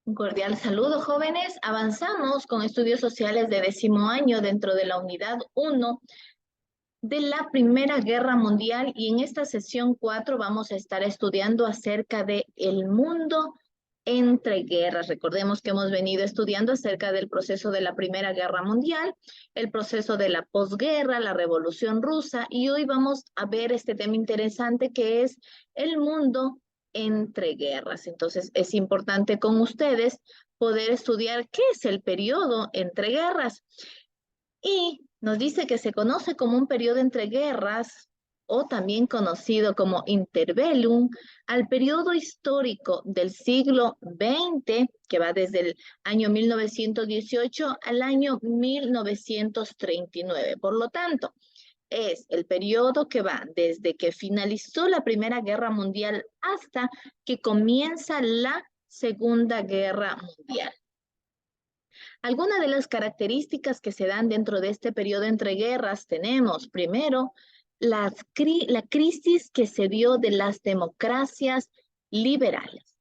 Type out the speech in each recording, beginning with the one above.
Un cordial saludo, jóvenes. Avanzamos con estudios sociales de 10º año dentro de la unidad 1 de la Primera Guerra Mundial y en esta sesión 4 vamos a estar estudiando acerca de el mundo entre guerras. Recordemos que hemos venido estudiando acerca del proceso de la Primera Guerra Mundial, el proceso de la posguerra, la Revolución Rusa, y hoy vamos a ver este tema interesante que es el mundo entre guerras. Entonces es importante con ustedes poder estudiar qué es el periodo entre guerras. Y nos dice que se conoce como un periodo entre guerras o también conocido como interbellum, al periodo histórico del siglo XX, que va desde el año 1918 al año 1939. Por lo tanto, es el periodo que va desde que finalizó la Primera Guerra Mundial hasta que comienza la Segunda Guerra Mundial. Algunas de las características que se dan dentro de este periodo entre guerras tenemos, primero, la crisis que se dio de las democracias liberales,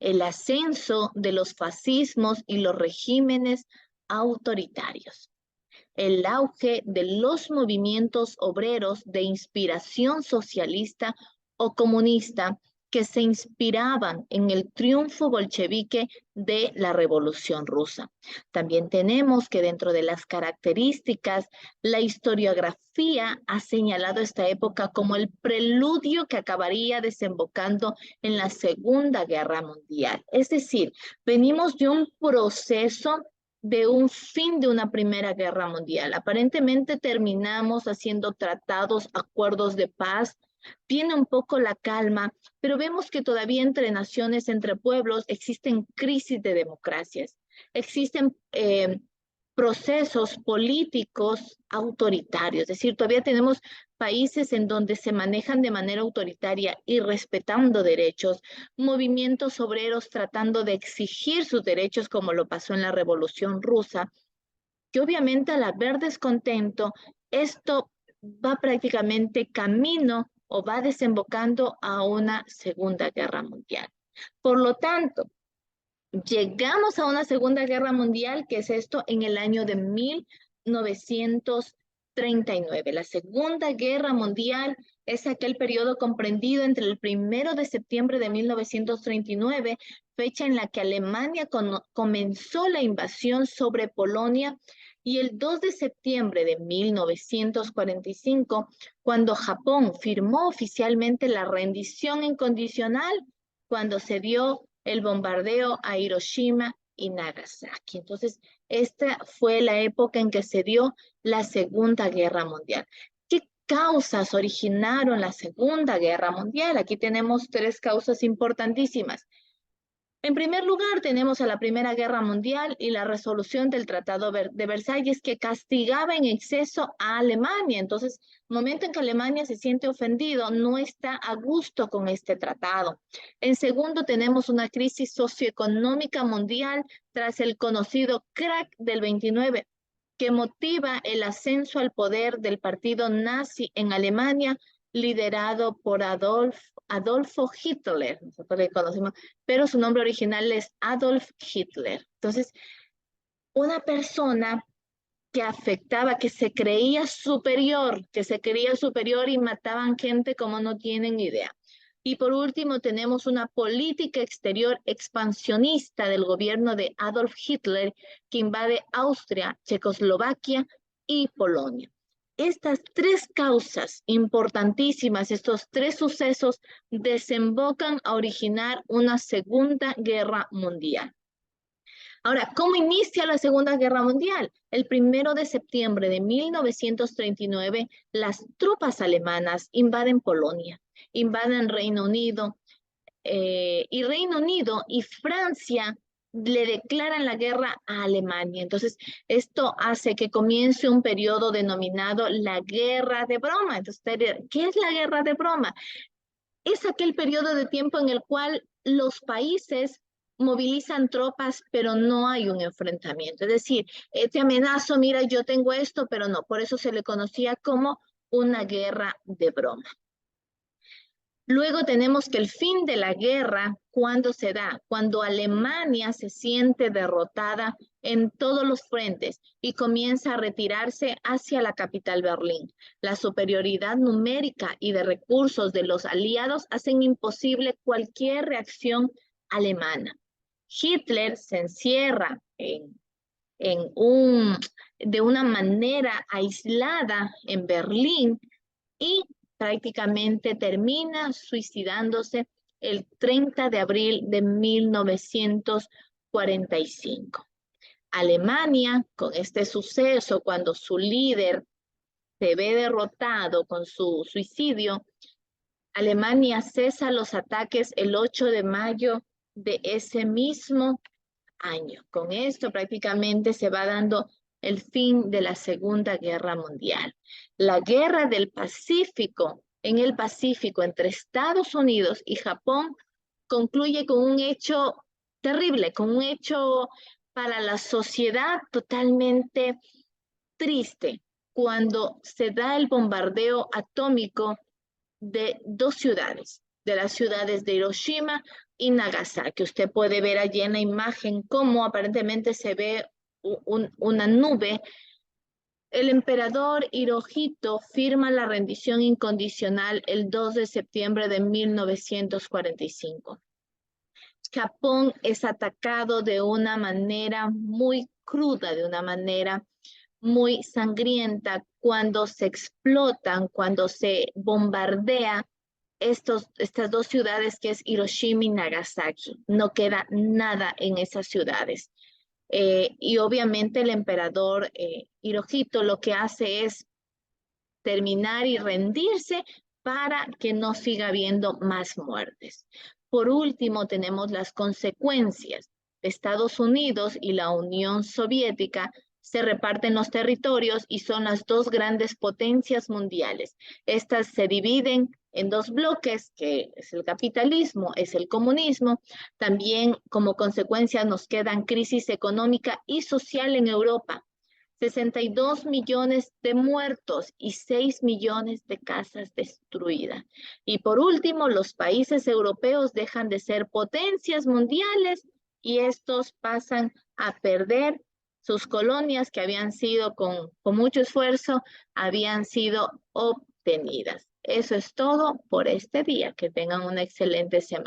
el ascenso de los fascismos y los regímenes autoritarios, el auge de los movimientos obreros de inspiración socialista o comunista que se inspiraban en el triunfo bolchevique de la Revolución Rusa. También tenemos que dentro de las características, la historiografía ha señalado esta época como el preludio que acabaría desembocando en la Segunda Guerra Mundial. Es decir, venimos de un proceso de un fin de una Primera Guerra Mundial. Aparentemente terminamos haciendo tratados, acuerdos de paz, viene un poco la calma, pero vemos que todavía entre naciones, entre pueblos, existen crisis de democracias, existen procesos políticos autoritarios, es decir, todavía tenemos países en donde se manejan de manera autoritaria y respetando derechos, movimientos obreros tratando de exigir sus derechos como lo pasó en la Revolución Rusa, que obviamente al haber descontento, esto va prácticamente camino o va desembocando a una Segunda Guerra Mundial. Por lo tanto, llegamos a una Segunda Guerra Mundial, que es esto en el año de 1939. La Segunda Guerra Mundial es aquel periodo comprendido entre el 1 de septiembre de 1939, fecha en la que Alemania comenzó la invasión sobre Polonia, y el 2 de septiembre de 1945, cuando Japón firmó oficialmente la rendición incondicional, cuando se dio el bombardeo a Hiroshima y Nagasaki. Entonces, esta fue la época en que se dio la Segunda Guerra Mundial. ¿Qué causas originaron la Segunda Guerra Mundial? Aquí tenemos tres causas importantísimas. En primer lugar, tenemos a la Primera Guerra Mundial y la resolución del Tratado de Versalles, que castigaba en exceso a Alemania. Entonces, momento en que Alemania se siente ofendido, no está a gusto con este tratado. En segundo, tenemos una crisis socioeconómica mundial tras el conocido crack del 29, que motiva el ascenso al poder del partido nazi en Alemania, liderado por Adolfo Hitler. Nosotros le conocemos, pero su nombre original es Adolf Hitler. Entonces, una persona que afectaba, que se creía superior y mataban gente como no tienen idea. Y por último, tenemos una política exterior expansionista del gobierno de Adolf Hitler que invade Austria, Checoslovaquia y Polonia. Estas tres causas importantísimas, estos tres sucesos, desembocan a originar una Segunda Guerra Mundial. Ahora, ¿cómo inicia la Segunda Guerra Mundial? El 1 de septiembre de 1939, las tropas alemanas invaden Polonia, invaden Reino Unido, y Reino Unido y Francia le declaran la guerra a Alemania. Entonces, esto hace que comience un periodo denominado la Guerra de Broma. Entonces, ¿qué es la Guerra de Broma? Es aquel periodo de tiempo en el cual los países movilizan tropas, pero no hay un enfrentamiento. Es decir, te amenazo, mira, yo tengo esto, pero no. Por eso se le conocía como una guerra de broma. Luego tenemos que el fin de la guerra, ¿cuándo se da? Cuando Alemania se siente derrotada en todos los frentes y comienza a retirarse hacia la capital Berlín. La superioridad numérica y de recursos de los aliados hacen imposible cualquier reacción alemana. Hitler se encierra de una manera aislada en Berlín y prácticamente termina suicidándose el 30 de abril de 1945. Alemania, con este suceso, cuando su líder se ve derrotado con su suicidio, Alemania cesa los ataques el 8 de mayo de ese mismo año. Con esto prácticamente se va dando el fin de la Segunda Guerra Mundial. La Guerra del Pacífico, en el Pacífico, entre Estados Unidos y Japón, concluye con un hecho terrible, con un hecho para la sociedad totalmente triste, cuando se da el bombardeo atómico de dos ciudades, de las ciudades de Hiroshima y Nagasaki. Usted puede ver allí en la imagen cómo aparentemente se ve una nube. El emperador Hirohito firma la rendición incondicional el 2 de septiembre de 1945. Japón es atacado de una manera muy cruda, de una manera muy sangrienta, cuando se explotan, cuando se bombardea estas dos ciudades que es Hiroshima y Nagasaki. No queda nada en esas ciudades. Y obviamente el emperador Hirohito lo que hace es terminar y rendirse para que no siga habiendo más muertes. Por último, tenemos las consecuencias. Estados Unidos y la Unión Soviética se reparten los territorios y son las dos grandes potencias mundiales. Estas se dividen en dos bloques, que es el capitalismo, es el comunismo. También como consecuencia nos quedan crisis económica y social en Europa. 62 millones de muertos y 6 millones de casas destruidas. Y por último, los países europeos dejan de ser potencias mundiales y estos pasan a perder sus colonias que habían sido con mucho esfuerzo, habían sido obtenidas. Eso es todo por este día. Que tengan una excelente semana.